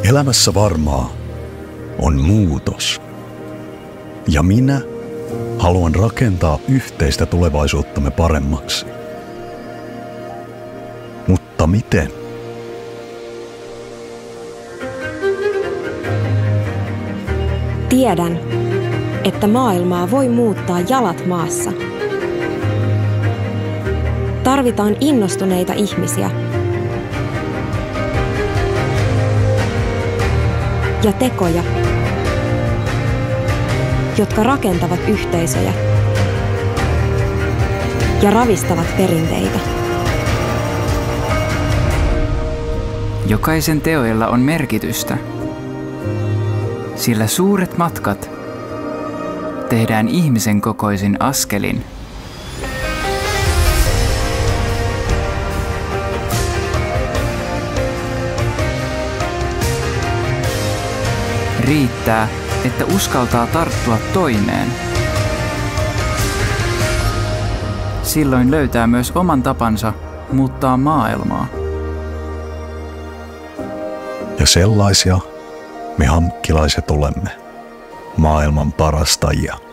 Elämässä varmaa on muutos. Ja minä haluan rakentaa yhteistä tulevaisuuttamme paremmaksi. Mutta miten? Tiedän, että maailmaa voi muuttaa jalat maassa. Tarvitaan innostuneita ihmisiä ja tekoja, jotka rakentavat yhteisöjä ja ravistavat perinteitä. Jokaisen teoilla on merkitystä, sillä suuret matkat tehdään ihmisen kokoisin askelin. Riittää, että uskaltaa tarttua toimeen. Silloin löytää myös oman tapansa muuttaa maailmaa. Ja sellaisia me hankkilaiset olemme, maailman parastajia.